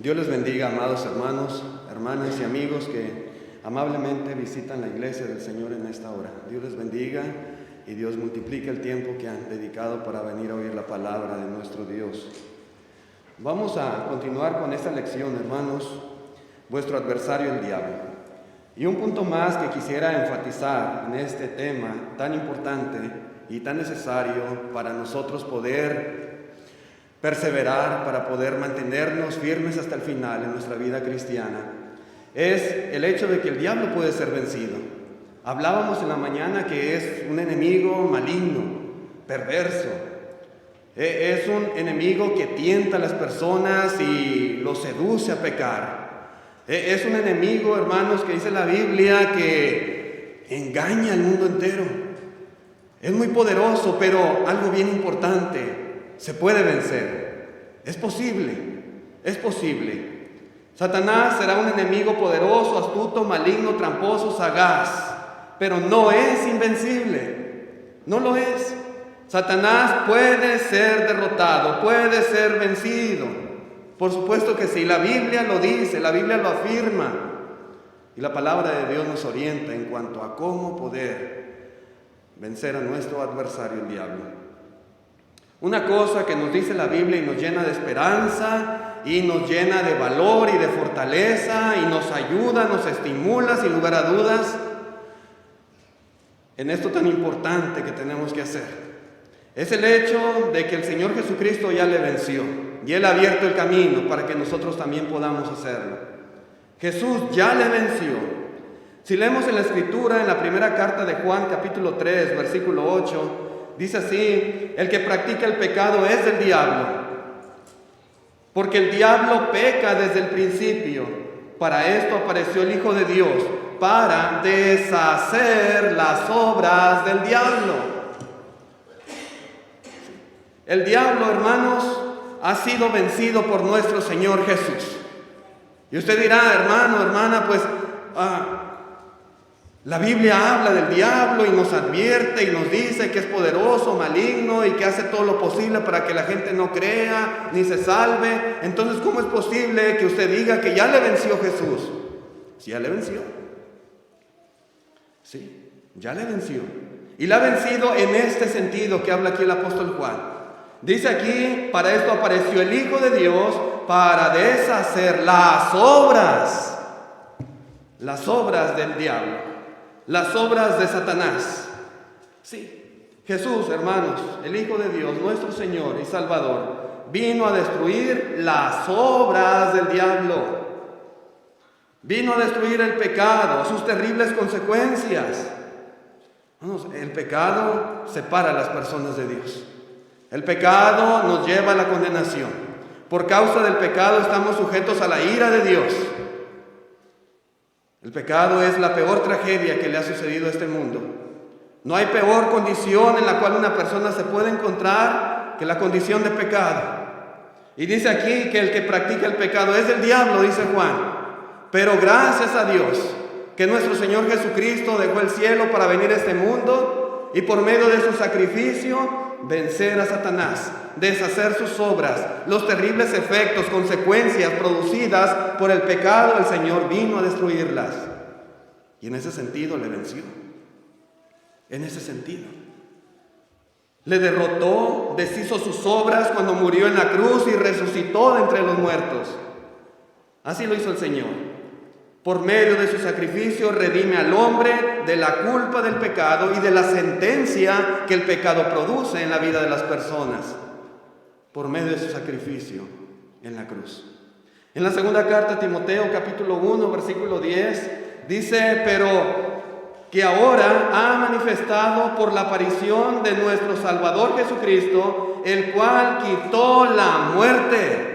Dios les bendiga, amados hermanos, hermanas y amigos que amablemente visitan la iglesia del Señor en esta hora. Dios les bendiga y Dios multiplique el tiempo que han dedicado para venir a oír la palabra de nuestro Dios. Vamos a continuar con esta lección, hermanos, vuestro adversario el diablo. Y un punto más que quisiera enfatizar en este tema tan importante y tan necesario para nosotros poder perseverar, para poder mantenernos firmes hasta el final en nuestra vida cristiana, es el hecho de que el diablo puede ser vencido. Hablábamos en la mañana que es un enemigo maligno, perverso. Es un enemigo que tienta a las personas y los seduce a pecar. Es un enemigo, hermanos, que dice la Biblia que engaña al mundo entero. Es muy poderoso, pero algo bien importante: se puede vencer. Es posible, es posible. Satanás será un enemigo poderoso, astuto, maligno, tramposo, sagaz, pero no es invencible. No lo es. Satanás puede ser derrotado, puede ser vencido. Por supuesto que sí, la Biblia lo dice, la Biblia lo afirma. Y la palabra de Dios nos orienta en cuanto a cómo poder vencer a nuestro adversario, el diablo. Una cosa que nos dice la Biblia y nos llena de esperanza y nos llena de valor y de fortaleza y nos ayuda, nos estimula sin lugar a dudas en esto tan importante que tenemos que hacer. Es el hecho de que el Señor Jesucristo ya le venció y Él ha abierto el camino para que nosotros también podamos hacerlo. Jesús ya le venció. Si leemos en la Escritura, en la primera carta de Juan, capítulo 3, versículo 8, dice así: el que practica el pecado es del diablo, porque el diablo peca desde el principio. Para esto apareció el Hijo de Dios, para deshacer las obras del diablo. El diablo, hermanos, ha sido vencido por nuestro Señor Jesús. Y usted dirá: hermano, hermana, pues la Biblia habla del diablo y nos advierte y nos dice que es poderoso, maligno y que hace todo lo posible para que la gente no crea ni se salve. Entonces, ¿cómo es posible que usted diga que ya le venció Jesús? Si ya le venció. Sí, ya le venció. Y la ha vencido en este sentido que habla aquí el apóstol Juan. Dice aquí: para esto apareció el Hijo de Dios, para deshacer las obras del diablo, las obras de Satanás. Sí, Jesús, hermanos, el Hijo de Dios, nuestro Señor y Salvador, vino a destruir las obras del diablo. Vino a destruir el pecado, sus terribles consecuencias. El pecado separa a las personas de Dios. El pecado nos lleva a la condenación. Por causa del pecado estamos sujetos a la ira de Dios. El pecado es la peor tragedia que le ha sucedido a este mundo. No hay peor condición en la cual una persona se puede encontrar que la condición de pecado. Y dice aquí que el que practica el pecado es del diablo, dice Juan. Pero gracias a Dios que nuestro Señor Jesucristo dejó el cielo para venir a este mundo y por medio de su sacrificio vencer a Satanás, deshacer sus obras, los terribles efectos, consecuencias producidas por el pecado. El Señor vino a destruirlas. Y en ese sentido le venció. En ese sentido. Le derrotó, deshizo sus obras cuando murió en la cruz y resucitó de entre los muertos. Así lo hizo el Señor. Por medio de su sacrificio redime al hombre de la culpa del pecado y de la sentencia que el pecado produce en la vida de las personas. Por medio de su sacrificio en la cruz. En la segunda carta a Timoteo, capítulo 1, versículo 10, dice: pero que ahora ha manifestado por la aparición de nuestro Salvador Jesucristo, el cual quitó la muerte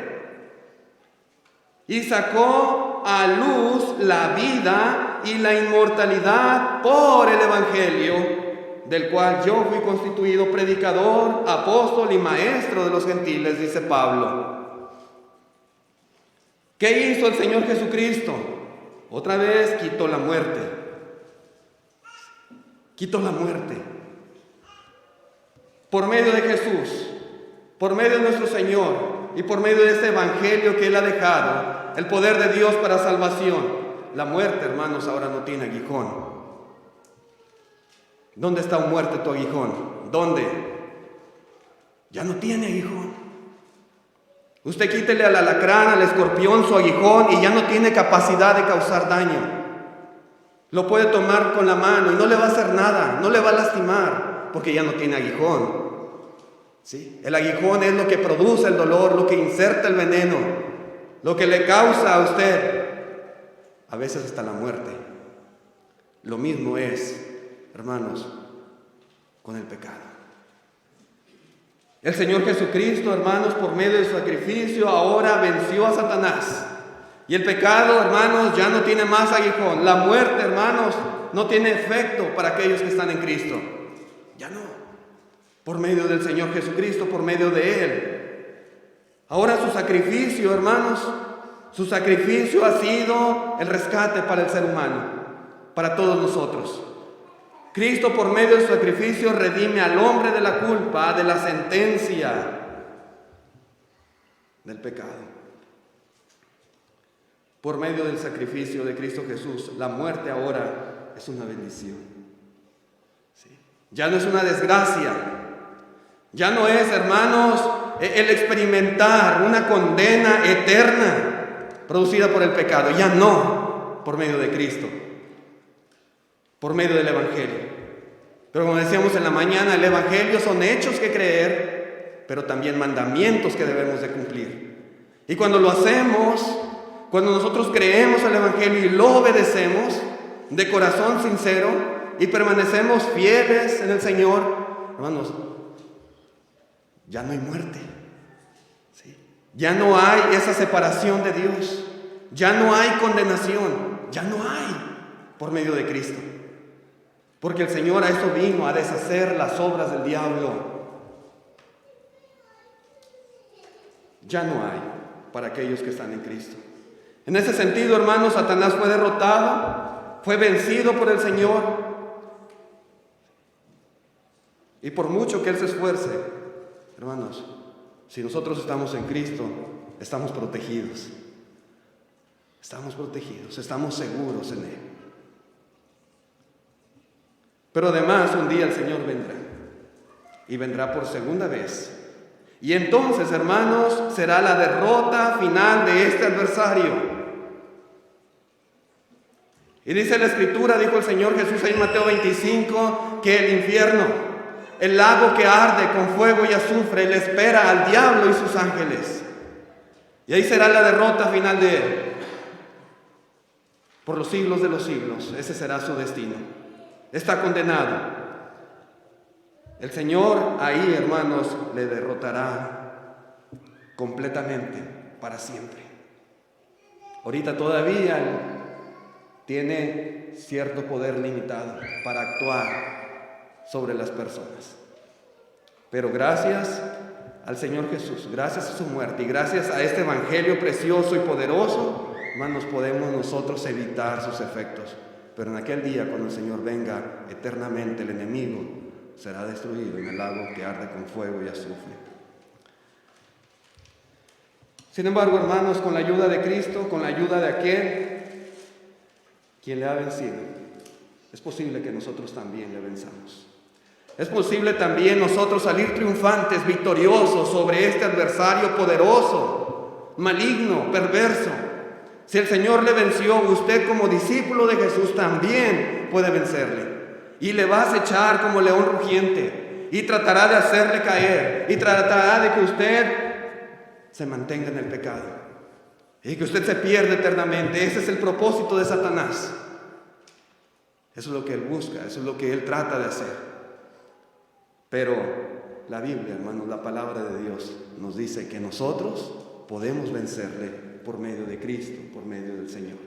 y sacó a luz la vida y la inmortalidad por el Evangelio, del cual yo fui constituido predicador, apóstol y maestro de los gentiles, dice Pablo. ¿Qué hizo el Señor Jesucristo? Otra vez quitó la muerte. Quitó la muerte. Por medio de Jesús, por medio de nuestro Señor, y por medio de ese evangelio que Él ha dejado, el poder de Dios para salvación. La muerte, hermanos, ahora no tiene aguijón. ¿Dónde está, oh muerte, tu aguijón? ¿Dónde? Ya no tiene aguijón. Usted quítele al alacrán, al escorpión su aguijón y ya no tiene capacidad de causar daño. Lo puede tomar con la mano y no le va a hacer nada, no le va a lastimar, porque ya no tiene aguijón. ¿Sí? El aguijón es lo que produce el dolor, lo que inserta el veneno, lo que le causa a usted a veces hasta la muerte. Lo mismo es, hermanos, con el pecado. El Señor Jesucristo, hermanos, por medio de su sacrificio, ahora venció a Satanás. Y el pecado, hermanos, ya no tiene más aguijón. La muerte, hermanos, no tiene efecto para aquellos que están en Cristo. Ya no. Por medio del Señor Jesucristo, por medio de Él. Ahora su sacrificio, hermanos, su sacrificio ha sido el rescate para el ser humano, para todos nosotros. Cristo, por medio de su sacrificio, redime al hombre de la culpa, de la sentencia del pecado. Por medio del sacrificio de Cristo Jesús, la muerte ahora es una bendición. ¿Sí? Ya no es una desgracia. Ya no es, hermanos, el experimentar una condena eterna producida por el pecado. Ya no, por medio de Cristo, por medio del Evangelio. Pero como decíamos en la mañana, el Evangelio son hechos que creer, pero también mandamientos que debemos de cumplir. Y cuando lo hacemos, cuando nosotros creemos el Evangelio y lo obedecemos de corazón sincero y permanecemos fieles en el Señor, hermanos, ya no hay muerte. ¿Sí? Ya no hay esa separación de Dios. Ya no hay condenación. Ya no hay por medio de Cristo. Porque el Señor a eso vino, a deshacer las obras del diablo. Ya no hay para aquellos que están en Cristo. En ese sentido, hermanos, Satanás fue derrotado, fue vencido por el Señor. Y por mucho que Él se esfuerce, hermanos, si nosotros estamos en Cristo, estamos protegidos. Estamos protegidos, estamos seguros en Él. Pero además, un día el Señor vendrá. Y vendrá por segunda vez. Y entonces, hermanos, será la derrota final de este adversario. Y dice la Escritura, dijo el Señor Jesús ahí en Mateo 25, que el infierno, el lago que arde con fuego y azufre, le espera al diablo y sus ángeles. Y ahí será la derrota final de él. Por los siglos de los siglos, ese será su destino. Está condenado. El Señor ahí, hermanos, le derrotará completamente, para siempre. Ahorita todavía tiene cierto poder limitado para actuar sobre las personas. Pero gracias al Señor Jesús, gracias a su muerte y gracias a este evangelio precioso y poderoso, hermanos, podemos nosotros evitar sus efectos. Pero en aquel día, cuando el Señor venga eternamente, el enemigo será destruido en el lago que arde con fuego y azufre. Sin embargo, hermanos, con la ayuda de Cristo, con la ayuda de aquel quien le ha vencido, es posible que nosotros también le venzamos. Es posible también nosotros salir triunfantes, victoriosos sobre este adversario poderoso, maligno, perverso. Si el Señor le venció, usted como discípulo de Jesús también puede vencerle. Y le va a acechar como león rugiente. Y tratará de hacerle caer. Y tratará de que usted se mantenga en el pecado. Y que usted se pierda eternamente. Ese es el propósito de Satanás. Eso es lo que él busca. Eso es lo que él trata de hacer. Pero la Biblia, hermanos, la palabra de Dios nos dice que nosotros podemos vencerle por medio de Cristo, por medio del Señor.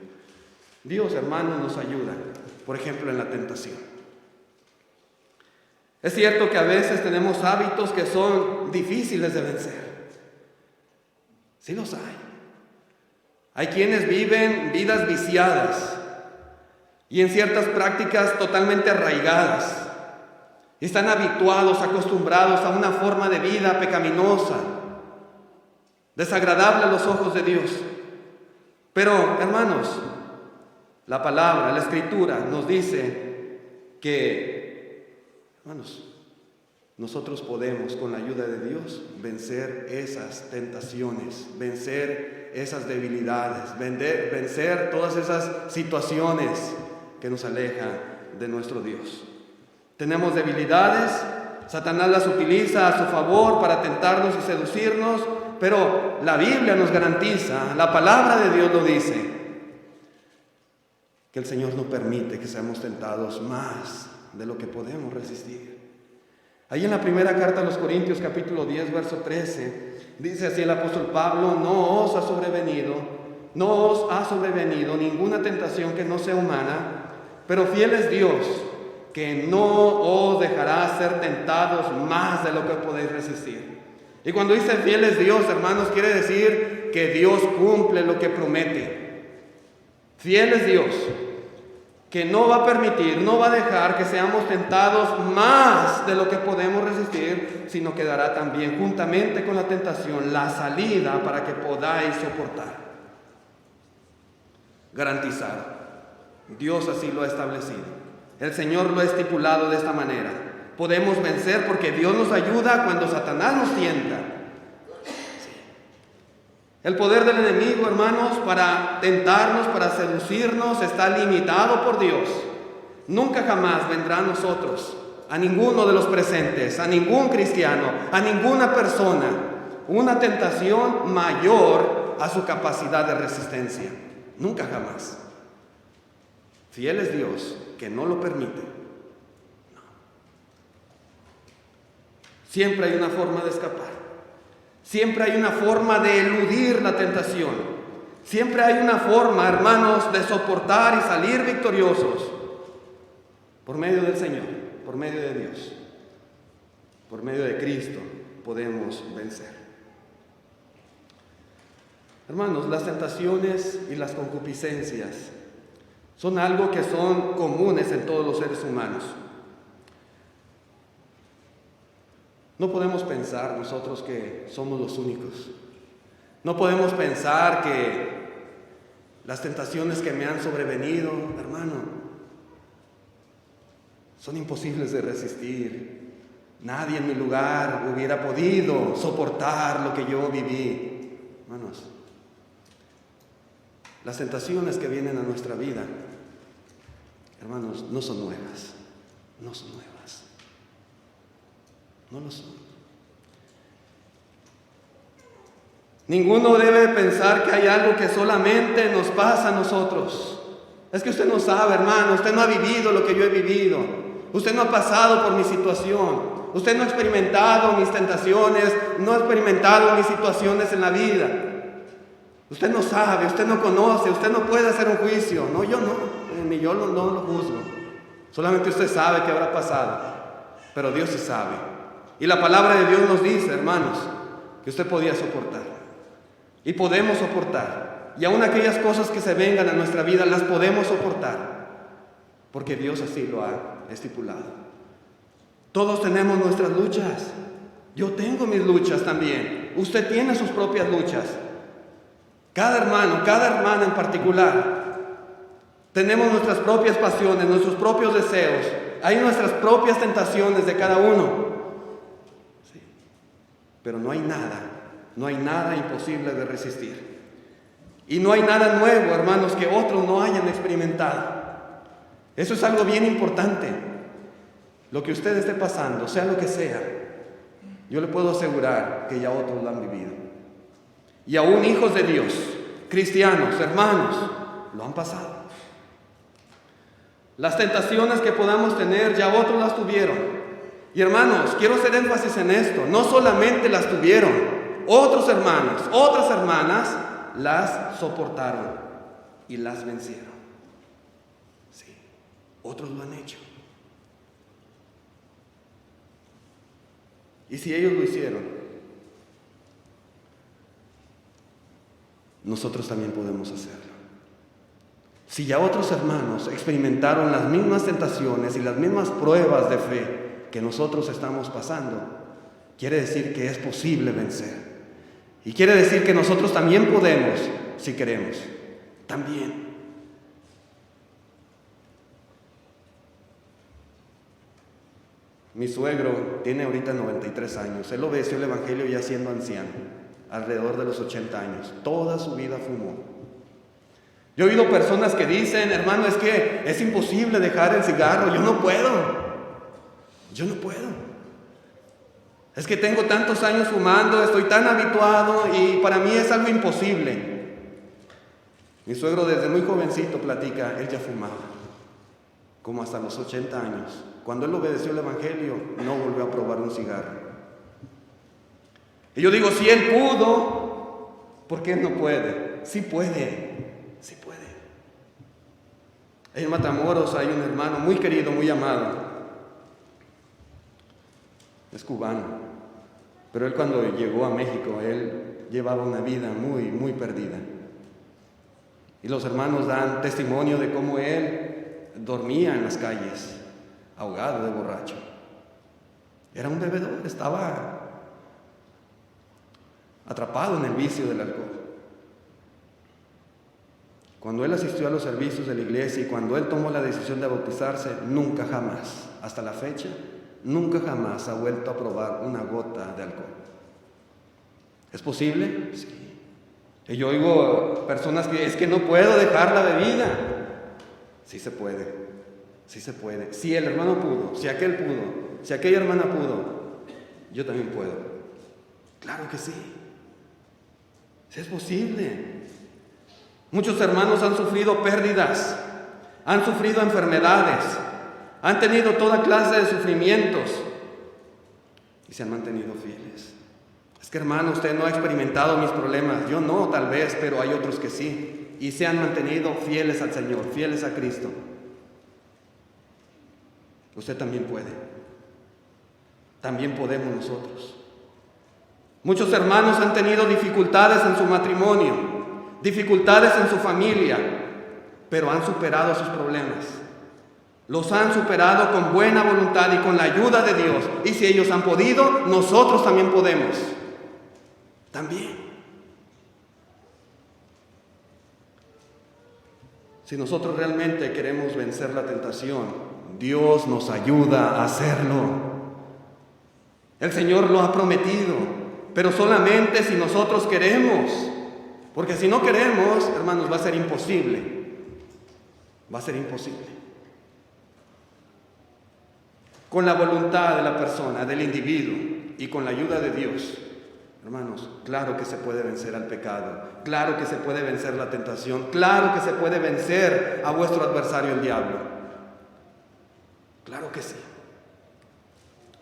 Dios, hermanos, nos ayuda, por ejemplo, en la tentación. Es cierto que a veces tenemos hábitos que son difíciles de vencer. Sí los hay. Hay quienes viven vidas viciadas y en ciertas prácticas totalmente arraigadas. Están habituados, acostumbrados a una forma de vida pecaminosa, desagradable a los ojos de Dios. Pero, hermanos, la palabra, la Escritura nos dice que, hermanos, nosotros podemos, con la ayuda de Dios, vencer esas tentaciones, vencer esas debilidades, vencer todas esas situaciones que nos alejan de nuestro Dios. Tenemos debilidades, Satanás las utiliza a su favor para tentarnos y seducirnos, pero la Biblia nos garantiza, la palabra de Dios lo dice, que el Señor no permite que seamos tentados más de lo que podemos resistir. Ahí en la primera carta a los Corintios, capítulo 10, verso 13, dice así el apóstol Pablo: no os ha sobrevenido ninguna tentación que no sea humana, pero fiel es Dios, que no os dejará ser tentados más de lo que podéis resistir. Y cuando dice fiel es Dios, hermanos, quiere decir que Dios cumple lo que promete. Fiel es Dios, que no va a permitir, no va a dejar que seamos tentados más de lo que podemos resistir, sino que dará también, juntamente con la tentación, la salida para que podáis soportar. Garantizado. Dios así lo ha establecido. El Señor lo ha estipulado de esta manera. Podemos vencer porque Dios nos ayuda cuando Satanás nos tienta. El poder del enemigo, hermanos, para tentarnos, para seducirnos, está limitado por Dios. Nunca jamás vendrá a nosotros, a ninguno de los presentes, a ningún cristiano, a ninguna persona, una tentación mayor a su capacidad de resistencia. Nunca jamás. Fiel es Dios, que no lo permite. No. Siempre hay una forma de escapar. Siempre hay una forma de eludir la tentación. Siempre hay una forma, hermanos, de soportar y salir victoriosos. Por medio del Señor, por medio de Dios, por medio de Cristo podemos vencer. Hermanos, las tentaciones y las concupiscencias son algo que son comunes en todos los seres humanos. No podemos pensar nosotros que somos los únicos. No podemos pensar que las tentaciones que me han sobrevenido, hermano, son imposibles de resistir. Nadie en mi lugar hubiera podido soportar lo que yo viví. Hermanos, las tentaciones que vienen a nuestra vida, hermanos, no son nuevas. No son nuevas. No lo son. Ninguno debe pensar que hay algo que solamente nos pasa a nosotros. Es que usted no sabe, hermano, usted no ha vivido lo que yo he vivido. Usted no ha pasado por mi situación. Usted no ha experimentado mis tentaciones, no ha experimentado mis situaciones en la vida. Usted no sabe, usted no conoce, usted no puede hacer un juicio. No, yo no, ni yo no lo juzgo. Solamente usted sabe qué habrá pasado, pero Dios sí sabe. Y la palabra de Dios nos dice, hermanos, que usted podía soportar. Y podemos soportar. Y aún aquellas cosas que se vengan a nuestra vida las podemos soportar. Porque Dios así lo ha estipulado. Todos tenemos nuestras luchas. Yo tengo mis luchas también. Usted tiene sus propias luchas. Cada hermano, cada hermana en particular. Tenemos nuestras propias pasiones, nuestros propios deseos. Hay nuestras propias tentaciones de cada uno. Pero no hay nada imposible de resistir. Y no hay nada nuevo, hermanos, que otros no hayan experimentado. Eso es algo bien importante. Lo que usted esté pasando, sea lo que sea, yo le puedo asegurar que ya otros lo han vivido. Y aún hijos de Dios, cristianos, hermanos, lo han pasado. Las tentaciones que podamos tener, ya otros las tuvieron. Y hermanos, quiero hacer énfasis en esto. No solamente las tuvieron, otros hermanos, otras hermanas las soportaron y las vencieron. Sí, otros lo han hecho. Y si ellos lo hicieron, nosotros también podemos hacerlo. Si ya otros hermanos experimentaron las mismas tentaciones y las mismas pruebas de fe que nosotros estamos pasando, quiere decir que es posible vencer. Y quiere decir que nosotros también podemos, si queremos. También. Mi suegro tiene ahorita 93 años. Él obedeció el Evangelio ya siendo anciano, alrededor de los 80 años. Toda su vida fumó. Yo he oído personas que dicen, hermano, es que es imposible dejar el cigarro. Yo no puedo. Es que tengo tantos años fumando, estoy tan habituado y para mí es algo imposible. Mi suegro desde muy jovencito platica, él ya fumaba, como hasta los 80 años. Cuando él obedeció el Evangelio, no volvió a probar un cigarro. Y yo digo, si él pudo, ¿por qué él no puede? Sí puede, sí puede. En Matamoros hay un hermano muy querido, muy amado. Es cubano, pero él cuando llegó a México, él llevaba una vida muy, muy perdida. Y los hermanos dan testimonio de cómo él dormía en las calles, ahogado de borracho. Era un bebedor, estaba atrapado en el vicio del alcohol. Cuando él asistió a los servicios de la iglesia y cuando él tomó la decisión de bautizarse, nunca jamás, hasta la fecha, nunca jamás ha vuelto a probar una gota de alcohol. ¿Es posible? Sí. Y yo oigo personas que es que no puedo dejar la bebida. Sí se puede, sí se puede. Si el hermano pudo, si aquel pudo, si aquella hermana pudo, yo también puedo. Claro que sí. Sí es posible. Muchos hermanos han sufrido pérdidas, han sufrido enfermedades, han tenido toda clase de sufrimientos y se han mantenido fieles. Es que hermano, usted no ha experimentado mis problemas. Yo no, tal vez, pero hay otros que sí. Y se han mantenido fieles al Señor, fieles a Cristo. Usted también puede. También podemos nosotros. Muchos hermanos han tenido dificultades en su matrimonio, dificultades en su familia, pero han superado sus problemas. Los han superado con buena voluntad y con la ayuda de Dios. Y si ellos han podido, nosotros también podemos. También. Si nosotros realmente queremos vencer la tentación, Dios nos ayuda a hacerlo. El Señor lo ha prometido, pero solamente si nosotros queremos. Porque si no queremos, hermanos, va a ser imposible. Va a ser imposible. Con la voluntad de la persona, del individuo y con la ayuda de Dios, hermanos, claro que se puede vencer al pecado, claro que se puede vencer la tentación, claro que se puede vencer a vuestro adversario el diablo. Claro que sí.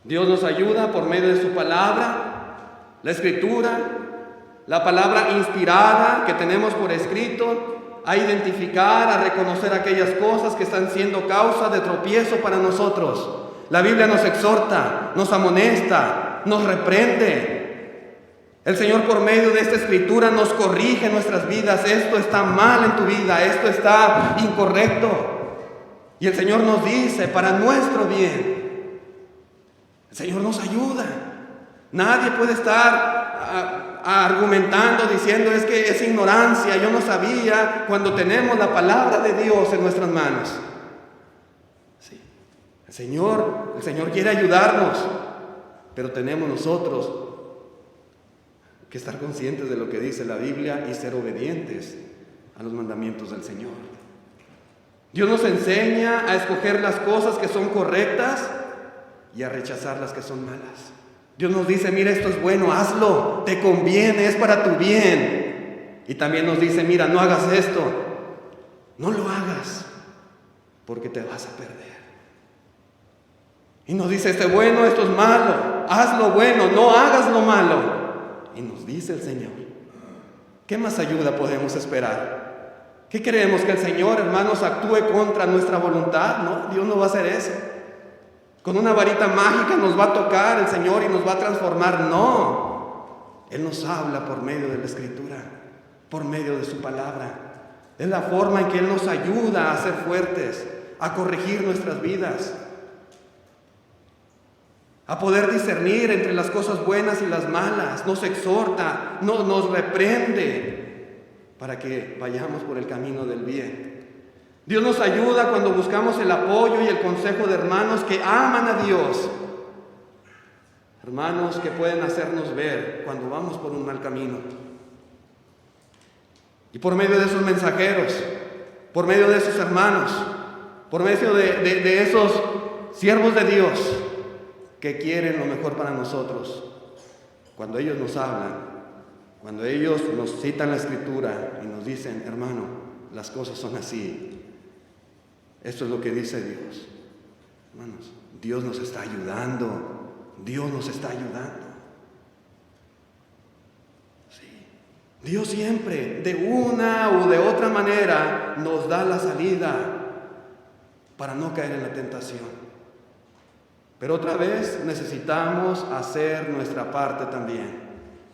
Dios nos ayuda por medio de su palabra, la escritura, la palabra inspirada que tenemos por escrito, a identificar, a reconocer aquellas cosas que están siendo causa de tropiezo para nosotros. La Biblia nos exhorta, nos amonesta, nos reprende. El Señor por medio de esta escritura nos corrige nuestras vidas. Esto está mal en tu vida, esto está incorrecto. Y el Señor nos dice para nuestro bien. El Señor nos ayuda. Nadie puede estar argumentando, diciendo es que es ignorancia, yo no sabía, cuando tenemos la palabra de Dios en nuestras manos. Sí. El Señor quiere ayudarnos, pero tenemos nosotros que estar conscientes de lo que dice la Biblia y ser obedientes a los mandamientos del Señor. Dios nos enseña a escoger las cosas que son correctas y a rechazar las que son malas. Dios nos dice, mira, esto es bueno, hazlo, te conviene, es para tu bien. Y también nos dice, mira, no hagas esto, no lo hagas, porque te vas a perder. Y nos dice, esto es bueno, esto es malo, haz lo bueno, no hagas lo malo. Y nos dice el Señor, ¿qué más ayuda podemos esperar? ¿Qué creemos? ¿Que el Señor, hermanos, actúe contra nuestra voluntad? No, Dios no va a hacer eso. Con una varita mágica nos va a tocar el Señor y nos va a transformar. No, Él nos habla por medio de la Escritura, por medio de su palabra. Es la forma en que Él nos ayuda a ser fuertes, a corregir nuestras vidas. a poder discernir entre las cosas buenas y las malas, nos exhorta, nos reprende para que vayamos por el camino del bien. Dios nos ayuda cuando buscamos el apoyo y el consejo de hermanos que aman a Dios, hermanos que pueden hacernos ver cuando vamos por un mal camino. Y por medio de esos mensajeros, por medio de esos hermanos, por medio de esos siervos de Dios que quieren lo mejor para nosotros, cuando ellos nos hablan, cuando ellos nos citan la Escritura y nos dicen, hermano, las cosas son así, esto es lo que dice Dios. Hermanos, Dios nos está ayudando, Dios nos está ayudando. Dios siempre, de una u de otra manera, nos da la salida para no caer en la tentación. Pero otra vez necesitamos hacer nuestra parte también.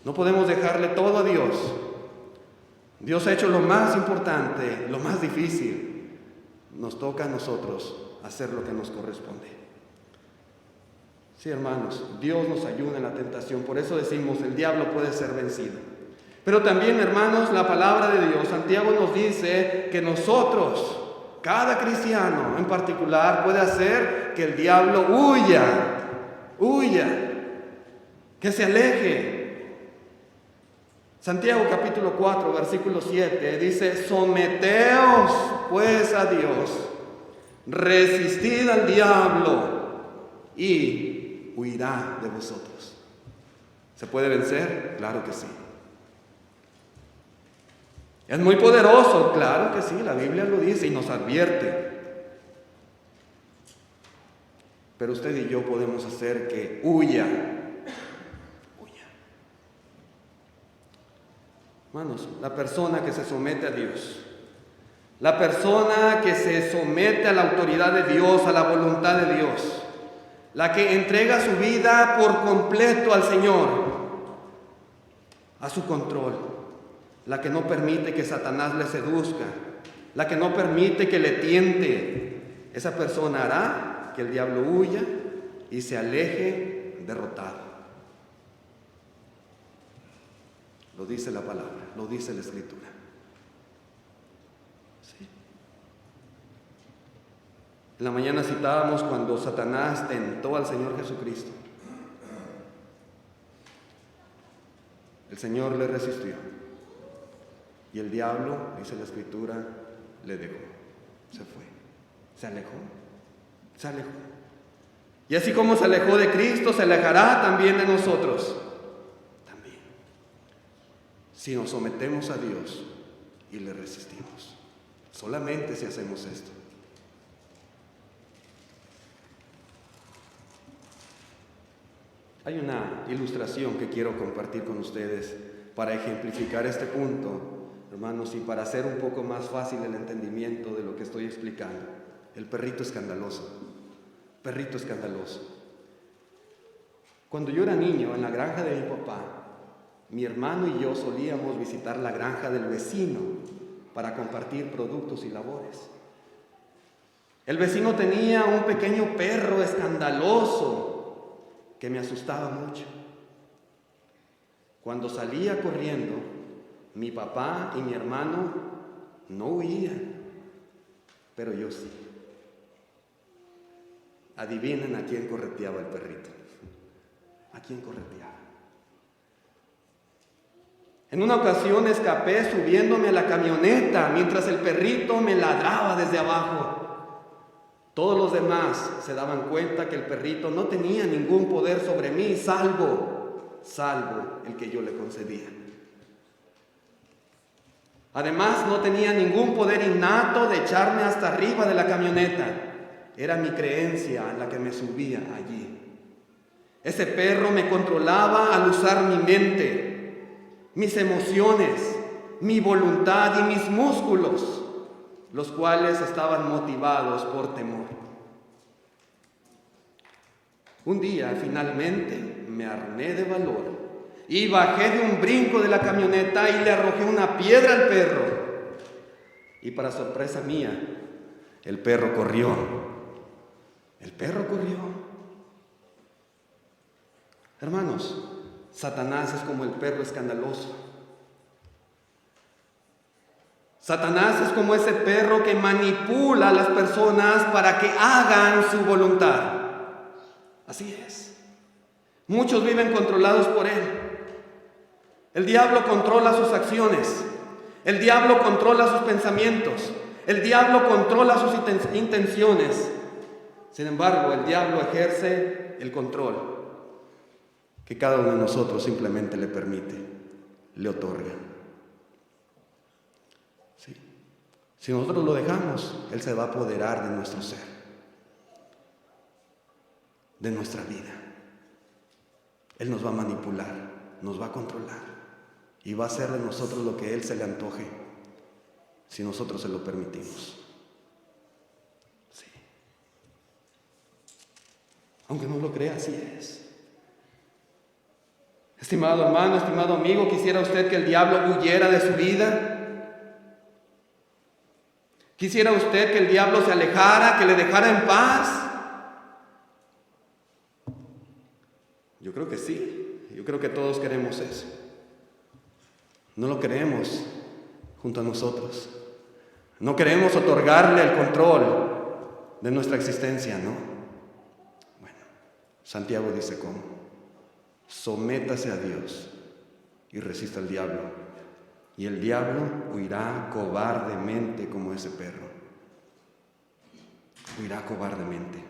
No podemos dejarle todo a Dios. Dios ha hecho lo más importante, lo más difícil. Nos toca a nosotros hacer lo que nos corresponde. Sí, hermanos, Dios nos ayuda en la tentación. Por eso decimos, el diablo puede ser vencido. Pero también, hermanos, la palabra de Dios, Santiago nos dice que nosotros, cada cristiano en particular, puede hacer que el diablo huya, que se aleje. Santiago capítulo 4, versículo 7 dice, someteos pues a Dios, resistid al diablo y huirá de vosotros. ¿Se puede vencer? Claro que sí. ¿Es muy poderoso? Claro que sí, la Biblia lo dice y nos advierte. Pero usted y yo podemos hacer que huya. Hermanos, la persona que se somete a Dios, la persona que se somete a la autoridad de Dios, a la voluntad de Dios, la que entrega su vida por completo al Señor, a su control, la que no permite que Satanás le seduzca, la que no permite que le tiente, esa persona hará que el diablo huya y se aleje derrotado. Lo dice la palabra, lo dice la Escritura. Sí. En la mañana citábamos cuando Satanás tentó al Señor Jesucristo. El Señor le resistió. Y el diablo, dice la Escritura, le dejó, se fue, se alejó. Y así como se alejó de Cristo, se alejará también de nosotros. También. Si nos sometemos a Dios y le resistimos. Solamente si hacemos esto. Hay una ilustración que quiero compartir con ustedes para ejemplificar este punto. Hermanos, y para hacer un poco más fácil el entendimiento de lo que estoy explicando, el perrito escandaloso. Cuando yo era niño, en la granja de mi papá, mi hermano y yo solíamos visitar la granja del vecino para compartir productos y labores. El vecino tenía un pequeño perro escandaloso que me asustaba mucho. Cuando salía corriendo, mi papá y mi hermano no huían, pero yo sí. Adivinen a quién correteaba el perrito. ¿A quién correteaba? En una ocasión escapé subiéndome a la camioneta mientras el perrito me ladraba desde abajo. Todos los demás se daban cuenta que el perrito no tenía ningún poder sobre mí, salvo el que yo le concedía. Además, no tenía ningún poder innato de echarme hasta arriba de la camioneta. Era mi creencia la que me subía allí. Ese perro me controlaba al usar mi mente, mis emociones, mi voluntad y mis músculos, los cuales estaban motivados por temor. Un día, finalmente, me armé de valor y bajé de un brinco de la camioneta y le arrojé una piedra al perro. Y para sorpresa mía, el perro corrió. Hermanos, Satanás es como el perro escandaloso. Satanás es como ese perro que manipula a las personas para que hagan su voluntad. Así es. Muchos viven controlados por él. El diablo controla sus acciones. El diablo controla sus pensamientos. El diablo controla sus intenciones. Sin embargo, el diablo ejerce el control que cada uno de nosotros simplemente le permite, le otorga. ¿Sí? Si nosotros lo dejamos, él se va a apoderar de nuestro ser, de nuestra vida. Él nos va a manipular, nos va a controlar y va a hacer de nosotros lo que él se le antoje, si nosotros se lo permitimos. Sí. Aunque no lo crea, así es. Estimado hermano, estimado amigo, ¿quisiera usted que el diablo huyera de su vida? ¿Quisiera usted que el diablo se alejara, que le dejara en paz? Yo creo que sí. Yo creo que todos queremos eso. No lo queremos junto a nosotros. No queremos otorgarle el control de nuestra existencia, ¿no? Bueno, Santiago dice cómo. Sométase a Dios y resista al diablo, y el diablo huirá cobardemente como ese perro. Huirá cobardemente.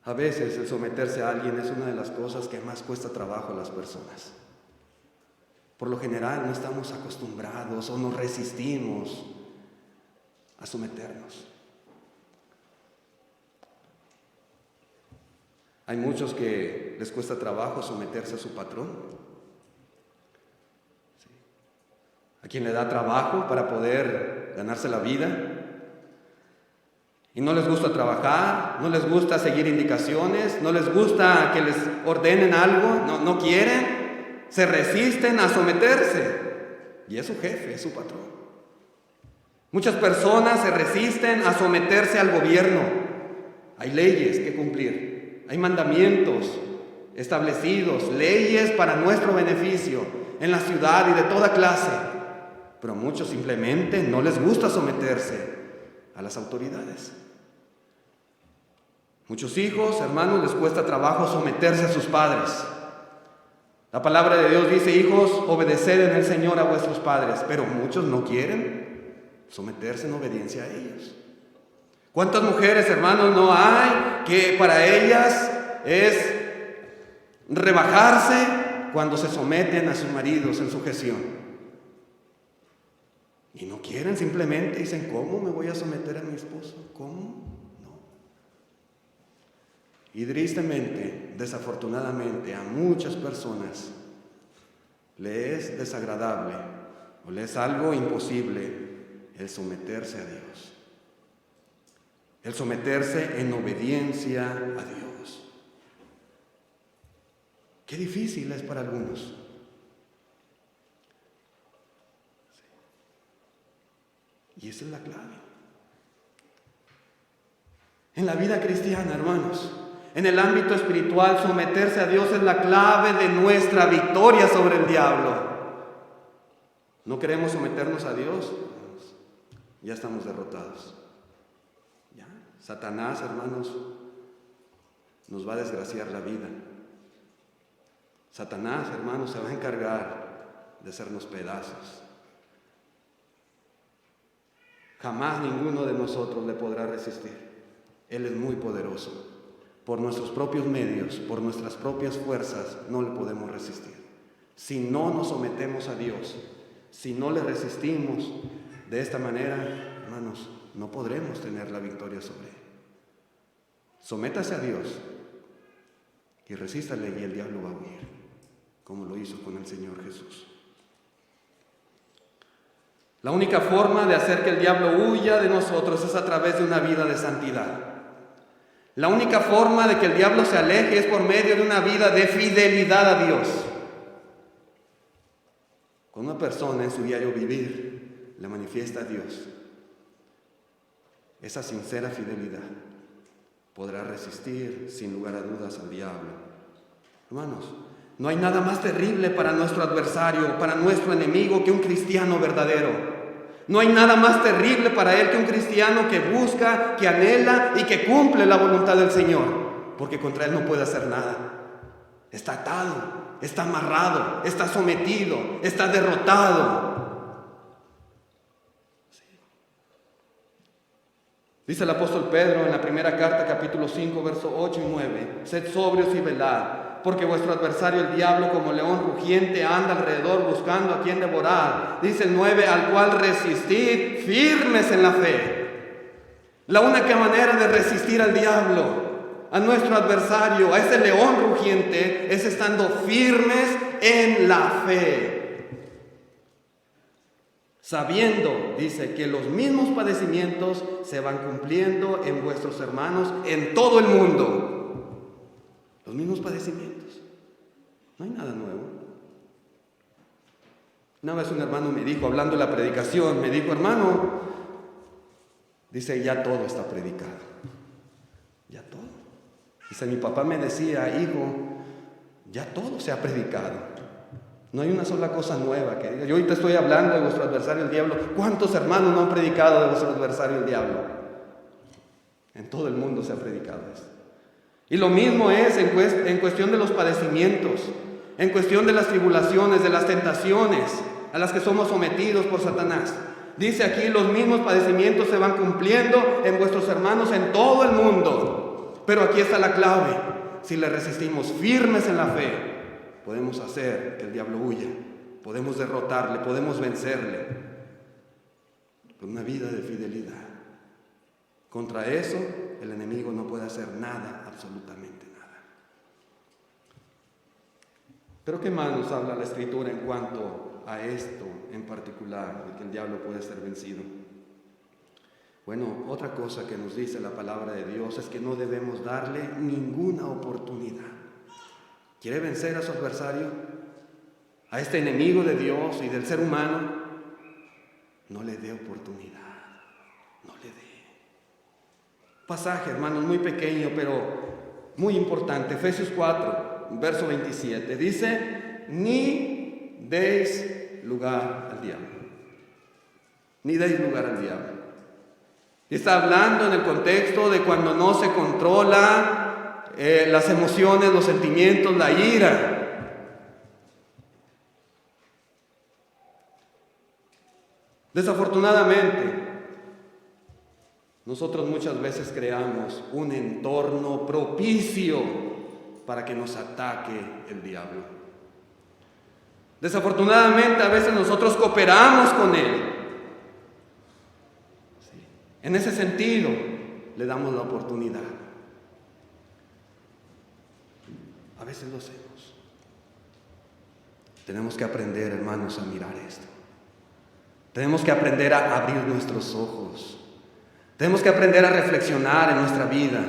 A veces el someterse a alguien es una de las cosas que más cuesta trabajo a las personas. Por lo general no estamos acostumbrados o nos resistimos a someternos. Hay muchos que les cuesta trabajo someterse a su patrón. ¿Sí? A quien le da trabajo para poder ganarse la vida. Y no les gusta trabajar, no les gusta seguir indicaciones, no les gusta que les ordenen algo, no quieren, se resisten a someterse. Y es su jefe, es su patrón. Muchas personas se resisten a someterse al gobierno. Hay leyes que cumplir. Hay mandamientos establecidos, leyes para nuestro beneficio en la ciudad y de toda clase. Pero a muchos simplemente no les gusta someterse a las autoridades. Muchos hijos, hermanos, les cuesta trabajo someterse a sus padres. La palabra de Dios dice: hijos, obedeced en el Señor a vuestros padres. Pero muchos no quieren someterse en obediencia a ellos. ¿Cuántas mujeres, hermanos, no hay que para ellas es rebajarse cuando se someten a sus maridos en sujeción? Y no quieren, simplemente dicen: ¿cómo me voy a someter a mi esposo? ¿Cómo? No. Y tristemente, desafortunadamente, a muchas personas le es desagradable o le es algo imposible el someterse a Dios. El someterse en obediencia a Dios. Qué difícil es para algunos. Y esa es la clave. En la vida cristiana, hermanos, en el ámbito espiritual, someterse a Dios es la clave de nuestra victoria sobre el diablo. ¿No queremos someternos a Dios? Ya estamos derrotados. Satanás, hermanos, nos va a desgraciar la vida. Satanás, hermanos, se va a encargar de hacernos pedazos. Jamás ninguno de nosotros le podrá resistir. Él es muy poderoso. Por nuestros propios medios, por nuestras propias fuerzas, no le podemos resistir. Si no nos sometemos a Dios, si no le resistimos de esta manera, hermanos, no podremos tener la victoria sobre él. Sométase a Dios y resístale, y el diablo va a huir, como lo hizo con el Señor Jesús. La única forma de hacer que el diablo huya de nosotros es a través de una vida de santidad. La única forma de que el diablo se aleje es por medio de una vida de fidelidad a Dios. Cuando una persona en su diario vivir le manifiesta a Dios esa sincera fidelidad, podrá resistir sin lugar a dudas al diablo. Hermanos, no hay nada más terrible para nuestro adversario, para nuestro enemigo, que un cristiano verdadero. No hay nada más terrible para él que un cristiano que busca, que anhela y que cumple la voluntad del Señor, porque contra él no puede hacer nada. Está atado, está amarrado, está sometido, está derrotado. Dice el apóstol Pedro en la primera carta, capítulo 5, versos 8 y 9: sed sobrios y velad, porque vuestro adversario el diablo, como león rugiente, anda alrededor buscando a quien devorar. Dice el 9: al cual resistid firmes en la fe. La única manera de resistir al diablo, a nuestro adversario, a ese león rugiente, es estando firmes en la fe. Sabiendo, dice, que los mismos padecimientos se van cumpliendo en vuestros hermanos en todo el mundo. Los mismos padecimientos. No hay nada nuevo. Una vez un hermano me dijo, hablando de la predicación, me dijo: hermano, dice, ya todo está predicado. Ya todo. Dice, mi papá me decía: hijo, ya todo se ha predicado. No hay una sola cosa nueva que diga. Yo ahorita estoy hablando de vuestro adversario el diablo. ¿Cuántos hermanos no han predicado de vuestro adversario el diablo? En todo el mundo se ha predicado esto. Y lo mismo es en cuestión de los padecimientos, en cuestión de las tribulaciones, de las tentaciones a las que somos sometidos por Satanás. Dice aquí: los mismos padecimientos se van cumpliendo en vuestros hermanos en todo el mundo. Pero aquí está la clave: si le resistimos firmes en la fe, podemos hacer que el diablo huya, podemos derrotarle, podemos vencerle con una vida de fidelidad. Contra eso, el enemigo no puede hacer nada, absolutamente nada. Pero ¿qué más nos habla la Escritura en cuanto a esto en particular, de que el diablo puede ser vencido? Bueno, otra cosa que nos dice la palabra de Dios es que no debemos darle ninguna oportunidad. ¿Quiere vencer a su adversario? A este enemigo de Dios y del ser humano. No le dé oportunidad. No le dé. Pasaje, hermanos, muy pequeño, pero muy importante. Efesios 4, verso 27. Dice: ni deis lugar al diablo. Ni deis lugar al diablo. Y está hablando en el contexto de cuando no se controla las emociones, los sentimientos, la ira. Desafortunadamente, nosotros muchas veces creamos un entorno propicio para que nos ataque el diablo. Desafortunadamente, a veces nosotros cooperamos con él. Sí. En ese sentido, le damos la oportunidad. A veces lo hacemos. Tenemos que aprender, hermanos, a mirar esto. Tenemos que aprender a abrir nuestros ojos. Tenemos que aprender a reflexionar en nuestra vida,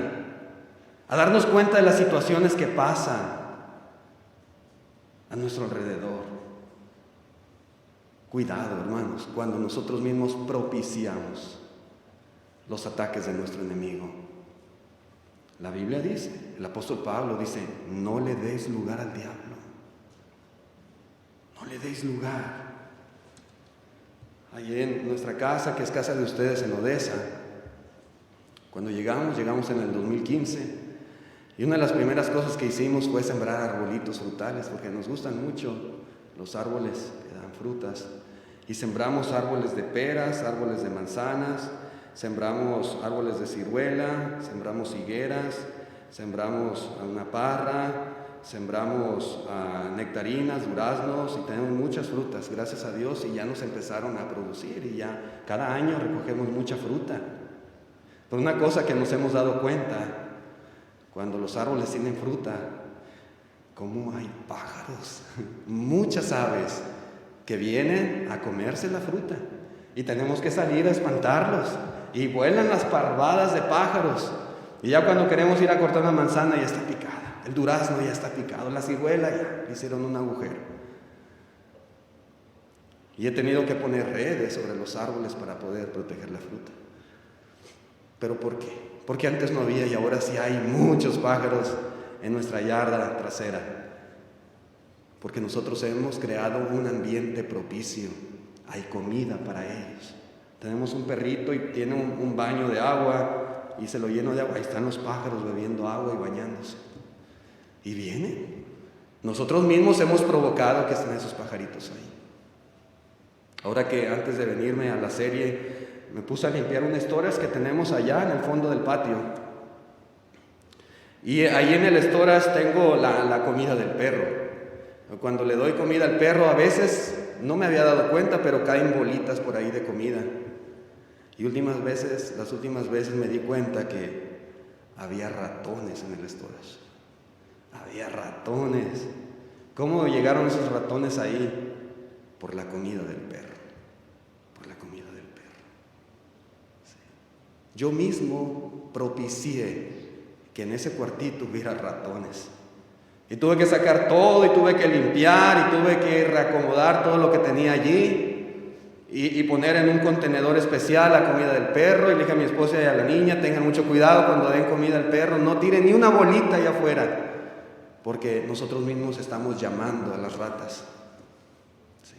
a darnos cuenta de las situaciones que pasan a nuestro alrededor. Cuidado, hermanos, cuando nosotros mismos propiciamos los ataques de nuestro enemigo. La Biblia dice, el apóstol Pablo dice: no le des lugar al diablo. No le deis lugar. Allí en nuestra casa, que es casa de ustedes en Odessa, cuando llegamos en el 2015, y una de las primeras cosas que hicimos fue sembrar arbolitos frutales, porque nos gustan mucho los árboles que dan frutas. Y sembramos árboles de peras, árboles de manzanas, sembramos árboles de ciruela, sembramos higueras, sembramos una parra, sembramos nectarinas, duraznos, y tenemos muchas frutas, gracias a Dios, y ya nos empezaron a producir, y ya cada año recogemos mucha fruta. Pero una cosa que nos hemos dado cuenta, cuando los árboles tienen fruta, cómo hay pájaros, muchas aves que vienen a comerse la fruta, y tenemos que salir a espantarlos. Y vuelan las parvadas de pájaros. Y ya cuando queremos ir a cortar una manzana, ya está picada. El durazno ya está picado. La ciruela ya hicieron un agujero. Y he tenido que poner redes sobre los árboles para poder proteger la fruta. ¿Pero por qué? Porque antes no había y ahora sí hay muchos pájaros en nuestra yarda trasera. Porque nosotros hemos creado un ambiente propicio. Hay comida para ellos. Tenemos un perrito y tiene un baño de agua y se lo lleno de agua. Ahí están los pájaros bebiendo agua y bañándose. Y vienen. Nosotros mismos hemos provocado que estén esos pajaritos ahí. Ahora que antes de venirme a la serie me puse a limpiar unas storage que tenemos allá en el fondo del patio. Y ahí en el storage tengo la comida del perro. Cuando le doy comida al perro, a veces no me había dado cuenta, pero caen bolitas por ahí de comida. Y las últimas veces me di cuenta que había ratones en el storage. Había ratones. ¿Cómo llegaron esos ratones ahí? Por la comida del perro. Por la comida del perro. Sí. Yo mismo propicié que en ese cuartito hubiera ratones. Y tuve que sacar todo, y tuve que limpiar, y tuve que reacomodar todo lo que tenía allí, y poner en un contenedor especial la comida del perro. Y le dije a mi esposa y a la niña: tengan mucho cuidado cuando den comida al perro, no tiren ni una bolita allá afuera, porque nosotros mismos estamos llamando a las ratas. Sí.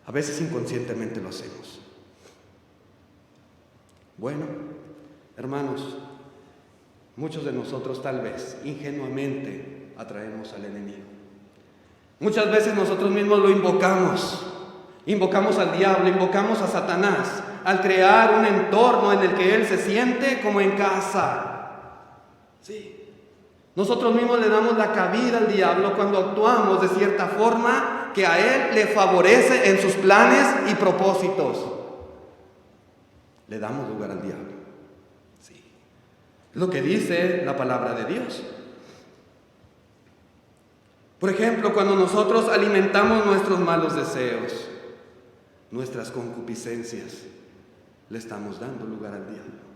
A veces inconscientemente lo hacemos. Bueno, hermanos, muchos de nosotros tal vez ingenuamente atraemos al enemigo. Muchas veces nosotros mismos lo invocamos al diablo, invocamos a Satanás, al crear un entorno en el que él se siente como en casa. Sí. Nosotros mismos le damos la cabida al diablo cuando actuamos de cierta forma que a él le favorece en sus planes y propósitos. Le damos lugar al diablo. Sí. Es lo que dice la palabra de Dios. Por ejemplo, cuando nosotros alimentamos nuestros malos deseos, nuestras concupiscencias, le estamos dando lugar al diablo.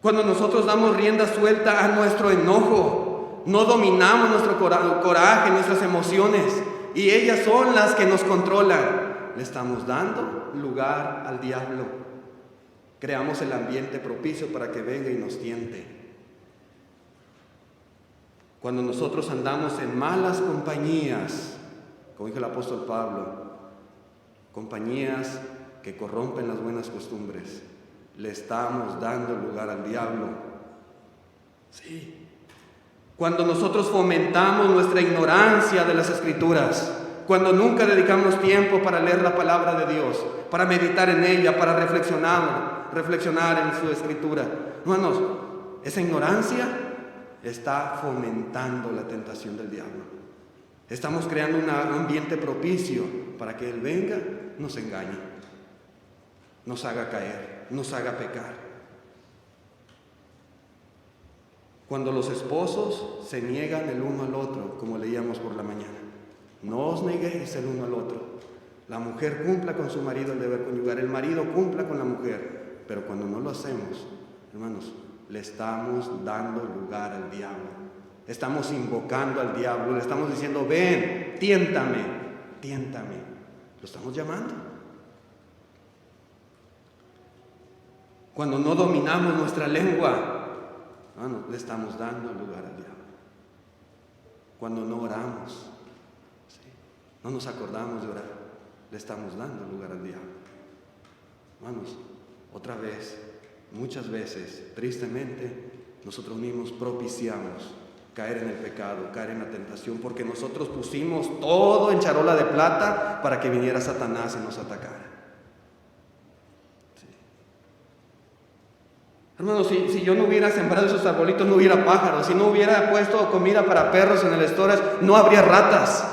Cuando nosotros damos rienda suelta a nuestro enojo, no dominamos nuestro coraje, nuestras emociones, y ellas son las que nos controlan, le estamos dando lugar al diablo. Creamos el ambiente propicio para que venga y nos tiente. Cuando nosotros andamos en malas compañías, como dijo el apóstol Pablo, compañías que corrompen las buenas costumbres, le estamos dando lugar al diablo. Sí. Cuando nosotros fomentamos nuestra ignorancia de las Escrituras, cuando nunca dedicamos tiempo para leer la palabra de Dios, para meditar en ella, para reflexionar en su Escritura. Hermanos, esa ignorancia está fomentando la tentación del diablo. Estamos creando un ambiente propicio para que él venga, nos engañe, nos haga caer, nos haga pecar. Cuando los esposos se niegan el uno al otro, como leíamos por la mañana, no os neguéis el uno al otro. La mujer cumpla con su marido el deber conyugal, el marido cumpla con la mujer. Pero cuando no lo hacemos, hermanos, le estamos dando lugar al diablo. Estamos invocando al diablo, le estamos diciendo: ven, tiéntame, tiéntame. Lo estamos llamando. Cuando no dominamos nuestra lengua, hermanos, le estamos dando lugar al diablo. Cuando no oramos, ¿sí?, no nos acordamos de orar, le estamos dando lugar al diablo. Hermanos, otra vez, muchas veces, tristemente, nosotros mismos propiciamos caer en el pecado, caer en la tentación, porque nosotros pusimos todo en charola de plata para que viniera Satanás y nos atacara. Sí. Hermanos, si yo no hubiera sembrado esos arbolitos, no hubiera pájaros. Si no hubiera puesto comida para perros en el storage, no habría ratas.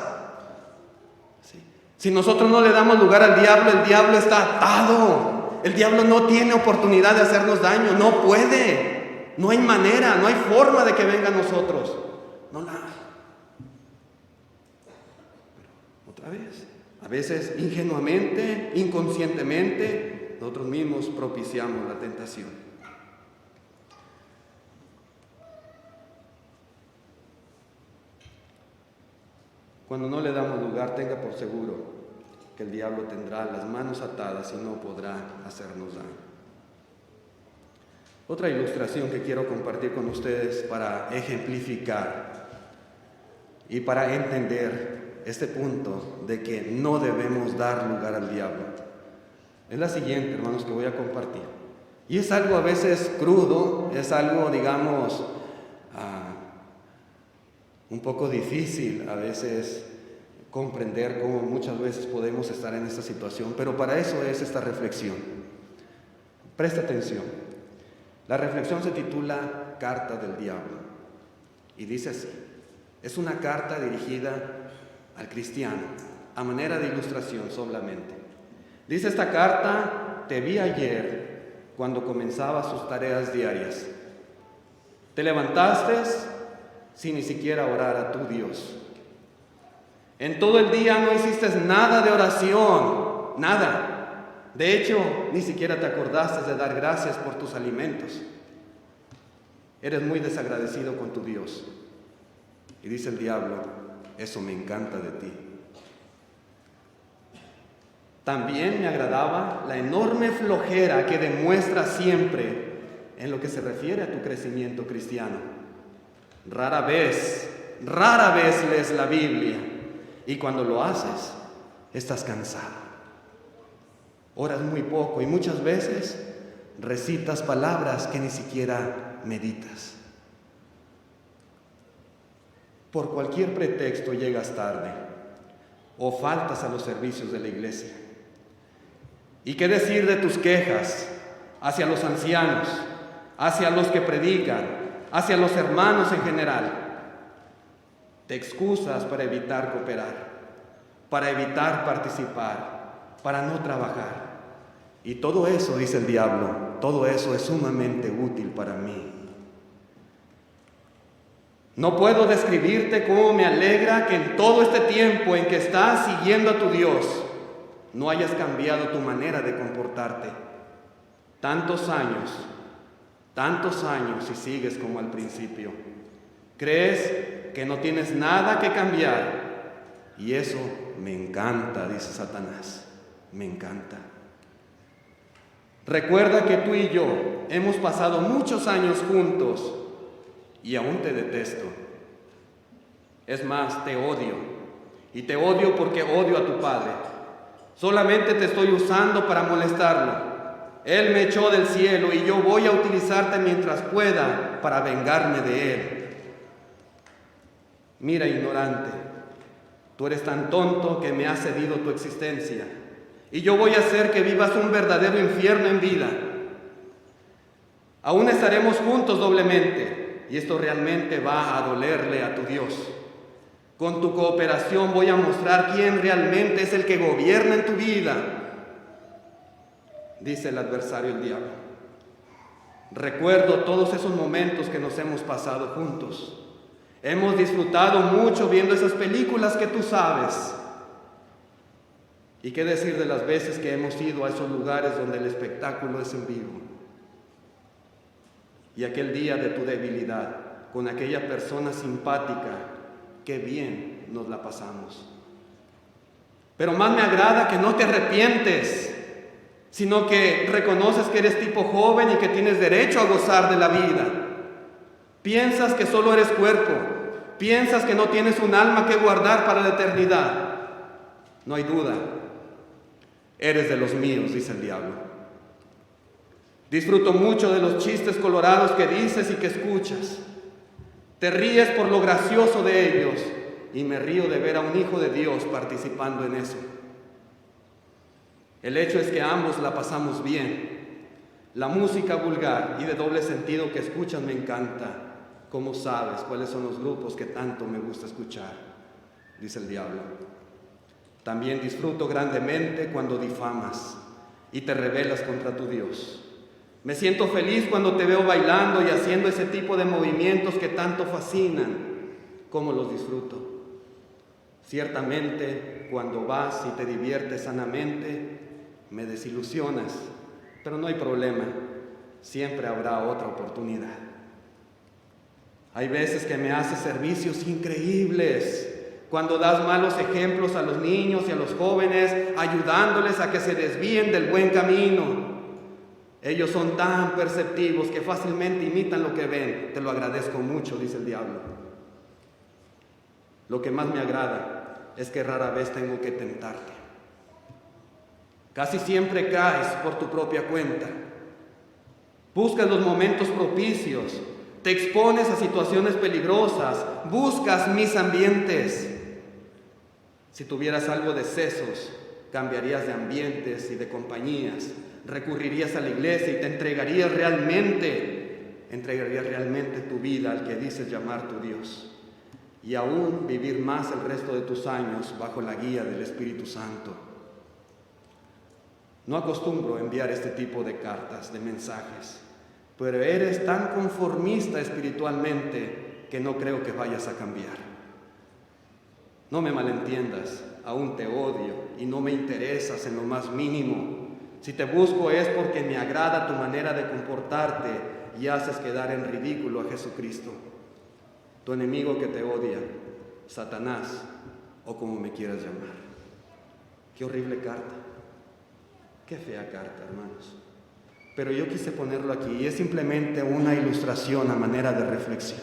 Sí. Si nosotros no le damos lugar al diablo, el diablo está atado. El diablo no tiene oportunidad de hacernos daño, no puede. No hay manera, no hay forma de que venga a nosotros. No la hay. Pero otra vez, a veces ingenuamente, inconscientemente, nosotros mismos propiciamos la tentación. Cuando no le damos lugar, tenga por seguro porque el diablo tendrá las manos atadas y no podrá hacernos daño. Otra ilustración que quiero compartir con ustedes para ejemplificar y para entender este punto de que no debemos dar lugar al diablo es la siguiente, hermanos, que voy a compartir. Y es algo a veces crudo, es algo, digamos, un poco difícil a veces comprender cómo muchas veces podemos estar en esta situación, pero para eso es esta reflexión. Presta atención. La reflexión se titula Carta del Diablo y dice así: es una carta dirigida al cristiano, a manera de ilustración solamente. Dice esta carta: te vi ayer cuando comenzabas sus tareas diarias. Te levantaste sin ni siquiera orar a tu Dios. En todo el día no hiciste nada de oración, nada. De hecho, ni siquiera te acordaste de dar gracias por tus alimentos. Eres muy desagradecido con tu Dios. Y dice el diablo: eso me encanta de ti. También me agradaba la enorme flojera que demuestras siempre en lo que se refiere a tu crecimiento cristiano. Rara vez lees la Biblia, y cuando lo haces, estás cansado. Oras muy poco y muchas veces recitas palabras que ni siquiera meditas. Por cualquier pretexto llegas tarde o faltas a los servicios de la iglesia. ¿Y qué decir de tus quejas hacia los ancianos, hacia los que predican, hacia los hermanos en general? Te excusas para evitar cooperar, para evitar participar, para no trabajar. Y todo eso, dice el diablo, todo eso es sumamente útil para mí. No puedo describirte cómo me alegra que en todo este tiempo en que estás siguiendo a tu Dios, no hayas cambiado tu manera de comportarte. Tantos años y sigues como al principio. Crees que no tienes nada que cambiar. Y eso me encanta, dice Satanás. Me encanta. Recuerda que tú y yo hemos pasado muchos años juntos y aún te detesto. Es más, te odio. Y te odio porque odio a tu padre. Solamente te estoy usando para molestarlo. Él me echó del cielo y yo voy a utilizarte mientras pueda para vengarme de él. Mira, ignorante, tú eres tan tonto que me has cedido tu existencia. Y yo voy a hacer que vivas un verdadero infierno en vida. Aún estaremos juntos doblemente, y esto realmente va a dolerle a tu Dios. Con tu cooperación voy a mostrar quién realmente es el que gobierna en tu vida, dice el adversario, el diablo. Recuerdo todos esos momentos que nos hemos pasado juntos. Hemos disfrutado mucho viendo esas películas que tú sabes. ¿Y qué decir de las veces que hemos ido a esos lugares donde el espectáculo es en vivo? Y aquel día de tu debilidad, con aquella persona simpática, qué bien nos la pasamos. Pero más me agrada que no te arrepientes, sino que reconoces que eres tipo joven y que tienes derecho a gozar de la vida. Piensas que solo eres cuerpo, piensas que no tienes un alma que guardar para la eternidad. No hay duda. Eres de los míos, dice el diablo. Disfruto mucho de los chistes colorados que dices y que escuchas. Te ríes por lo gracioso de ellos y me río de ver a un hijo de Dios participando en eso. El hecho es que ambos la pasamos bien. La música vulgar y de doble sentido que escuchas me encanta. ¿Cómo sabes cuáles son los grupos que tanto me gusta escuchar?, dice el diablo. También disfruto grandemente cuando difamas y te rebelas contra tu Dios. Me siento feliz cuando te veo bailando y haciendo ese tipo de movimientos que tanto fascinan. ¿Cómo los disfruto? Ciertamente, cuando vas y te diviertes sanamente, me desilusionas, pero no hay problema. Siempre habrá otra oportunidad. Hay veces que me haces servicios increíbles, cuando das malos ejemplos a los niños y a los jóvenes, ayudándoles a que se desvíen del buen camino. Ellos son tan perceptivos que fácilmente imitan lo que ven. Te lo agradezco mucho, dice el diablo. Lo que más me agrada es que rara vez tengo que tentarte. Casi siempre caes por tu propia cuenta. Buscas los momentos propicios, te expones a situaciones peligrosas, buscas mis ambientes. Si tuvieras algo de sesos, cambiarías de ambientes y de compañías, recurrirías a la iglesia y te entregarías realmente tu vida al que dices llamar tu Dios, y aún vivir más el resto de tus años bajo la guía del Espíritu Santo. No acostumbro enviar este tipo de cartas, de mensajes, pero eres tan conformista espiritualmente que no creo que vayas a cambiar. No me malentiendas, aún te odio y no me interesas en lo más mínimo. Si te busco es porque me agrada tu manera de comportarte y haces quedar en ridículo a Jesucristo. Tu enemigo que te odia, Satanás, o como me quieras llamar. Qué horrible carta. Qué fea carta, hermanos. Pero yo quise ponerlo aquí y es simplemente una ilustración a manera de reflexión,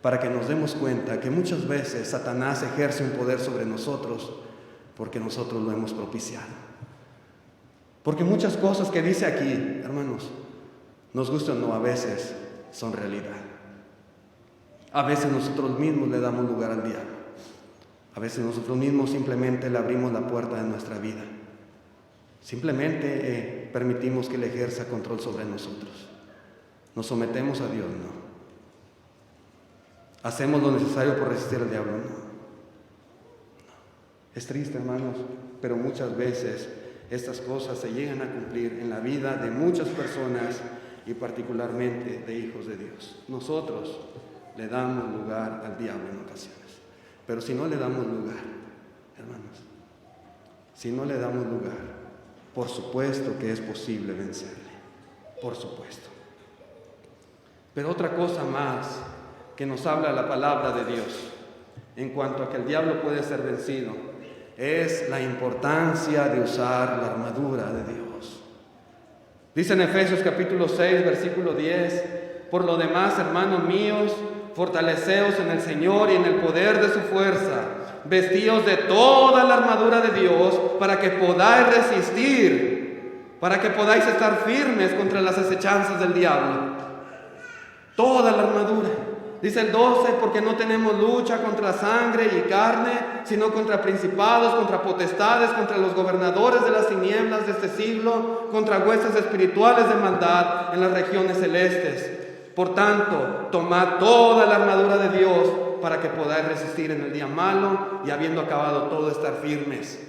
para que nos demos cuenta que muchas veces Satanás ejerce un poder sobre nosotros porque nosotros lo hemos propiciado. Porque muchas cosas que dice aquí, hermanos, nos gustan o no, a veces son realidad. A veces nosotros mismos le damos lugar al diablo. A veces nosotros mismos simplemente le abrimos la puerta de nuestra vida. Simplemente permitimos que Él ejerza control sobre nosotros. Nos sometemos a Dios, no. Hacemos lo necesario por resistir al diablo, no. Es triste, hermanos, pero muchas veces estas cosas se llegan a cumplir en la vida de muchas personas y particularmente de hijos de Dios. Nosotros le damos lugar al diablo en ocasiones, pero si no le damos lugar, hermanos, si no le damos lugar, por supuesto que es posible vencerle, por supuesto. Pero otra cosa más que nos habla la palabra de Dios en cuanto a que el diablo puede ser vencido es la importancia de usar la armadura de Dios. Dice en Efesios capítulo 6, versículo 10: por lo demás, hermanos míos, fortaleceos en el Señor y en el poder de su fuerza, vestíos de toda la armadura de Dios para que podáis resistir, para que podáis estar firmes contra las acechanzas del diablo. Toda la armadura. Dice el 12, porque no tenemos lucha contra sangre y carne, sino contra principados, contra potestades, contra los gobernadores de las tinieblas de este siglo, contra huestes espirituales de maldad en las regiones celestes. Por tanto, tomad toda la armadura de Dios para que podáis resistir en el día malo y habiendo acabado todo, estar firmes.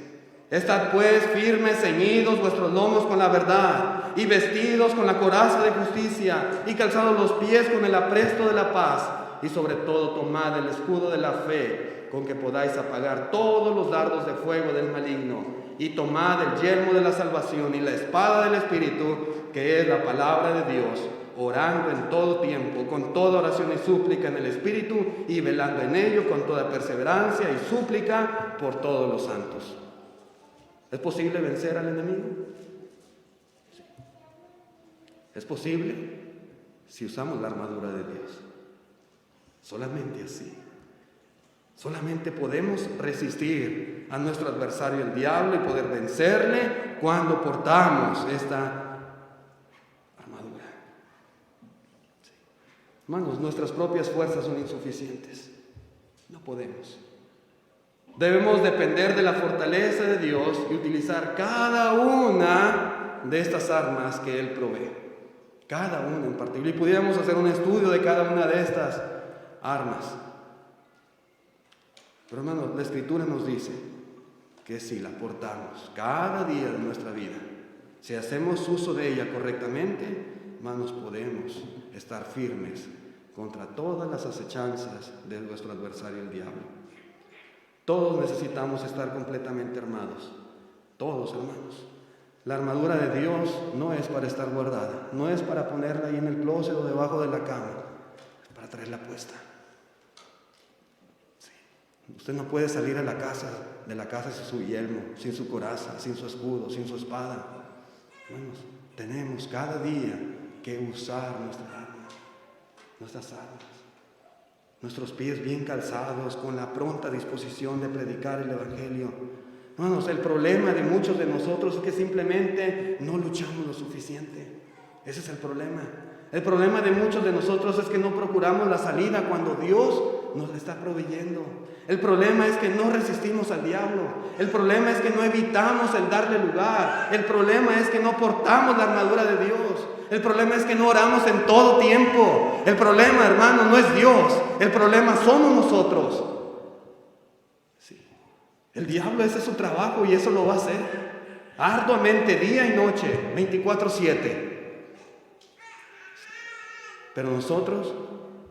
Estad pues firmes, ceñidos vuestros lomos con la verdad y vestidos con la coraza de justicia y calzados los pies con el apresto de la paz, y sobre todo tomad el escudo de la fe con que podáis apagar todos los dardos de fuego del maligno, y tomad el yelmo de la salvación y la espada del Espíritu, que es la palabra de Dios, orando en todo tiempo, con toda oración y súplica en el Espíritu, y velando en ello con toda perseverancia y súplica por todos los santos. ¿Es posible vencer al enemigo? Sí. Es posible si usamos la armadura de Dios. Solamente así. Solamente podemos resistir a nuestro adversario el diablo y poder vencerle cuando portamos esta armadura. Sí. Hermanos, nuestras propias fuerzas son insuficientes. No podemos. Debemos depender de la fortaleza de Dios y utilizar cada una de estas armas que Él provee. Cada una en particular. Y pudiéramos hacer un estudio de cada una de estas armas. Pero hermanos, la Escritura nos dice que si la portamos cada día de nuestra vida, si hacemos uso de ella correctamente, hermanos, podemos estar firmes contra todas las acechanzas de nuestro adversario el diablo. Todos necesitamos estar completamente armados. Todos, hermanos. La armadura de Dios no es para estar guardada, no es para ponerla ahí en el closet o debajo de la cama, es para traerla puesta. Sí. Usted no puede salir de la casa sin su yelmo, sin su coraza, sin su escudo, sin su espada. Hermanos, tenemos cada día que usar nuestras armas, nuestros pies bien calzados, con la pronta disposición de predicar el Evangelio. Hermanos, el problema de muchos de nosotros es que simplemente no luchamos lo suficiente. Ese es el problema. El problema de muchos de nosotros es que no procuramos la salida cuando Dios nos la está proveyendo. El problema es que no resistimos al diablo. El problema es que no evitamos el darle lugar. El problema es que no portamos la armadura de Dios. El problema es que no oramos en todo tiempo. El problema, hermano, no es Dios. El problema somos nosotros. Sí. El diablo, ese es su trabajo y eso lo va a hacer arduamente, día y noche, 24/7. Pero nosotros,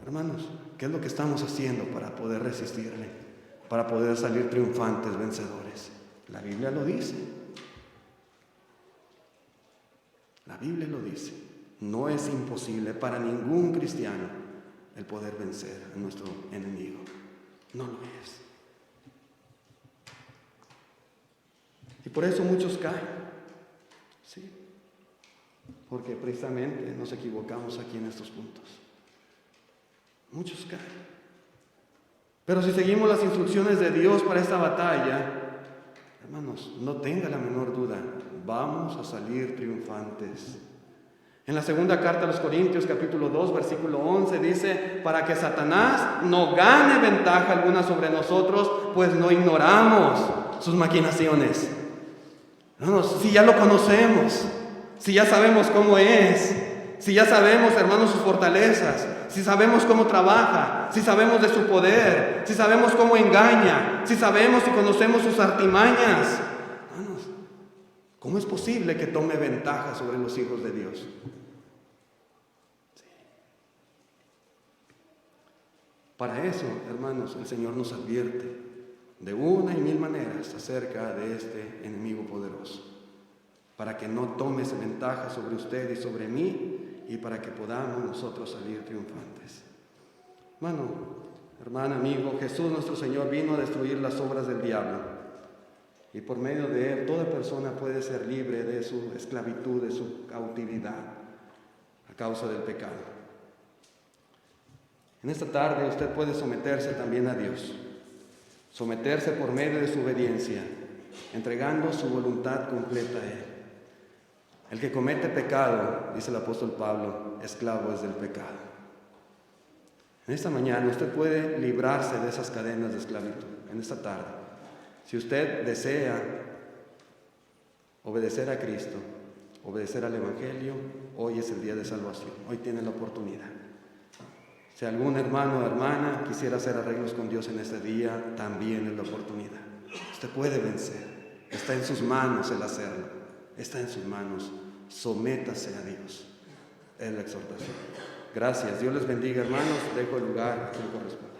hermanos, ¿qué es lo que estamos haciendo para poder resistirle? Para poder salir triunfantes, vencedores. La Biblia lo dice. La Biblia lo dice. No es imposible para ningún cristiano el poder vencer a nuestro enemigo. No lo es. Y por eso muchos caen. Sí. Porque precisamente nos equivocamos aquí en estos puntos. Muchos caen. Pero si seguimos las instrucciones de Dios para esta batalla, hermanos, no tenga la menor duda, vamos a salir triunfantes. En la segunda carta a los Corintios, capítulo 2, versículo 11, dice: para que Satanás no gane ventaja alguna sobre nosotros, pues no ignoramos sus maquinaciones. Hermanos, si ya lo conocemos, si ya sabemos cómo es, si ya sabemos, hermanos, sus fortalezas, si sabemos cómo trabaja, si sabemos de su poder, si sabemos cómo engaña, si sabemos y conocemos sus artimañas, hermanos, ¿cómo es posible que tome ventaja sobre los hijos de Dios? Sí. Para eso, hermanos, el Señor nos advierte de una y mil maneras acerca de este enemigo poderoso, para que no tome esa ventaja sobre usted y sobre mí, y para que podamos nosotros salir triunfantes. Hermano, hermana, amigo, Jesús nuestro Señor vino a destruir las obras del diablo, y por medio de Él toda persona puede ser libre de su esclavitud, de su cautividad a causa del pecado. En esta tarde usted puede someterse también a Dios, someterse por medio de su obediencia, entregando su voluntad completa a Él. El que comete pecado, dice el apóstol Pablo, esclavo es del pecado. En esta mañana usted puede librarse de esas cadenas de esclavitud, en esta tarde. Si usted desea obedecer a Cristo, obedecer al Evangelio, hoy es el día de salvación, hoy tiene la oportunidad. Si algún hermano o hermana quisiera hacer arreglos con Dios en este día, también es la oportunidad. Usted puede vencer, está en sus manos el hacerlo. Está en sus manos, sométase a Dios. Es la exhortación. Gracias, Dios les bendiga, hermanos. Dejo el lugar que me corresponde.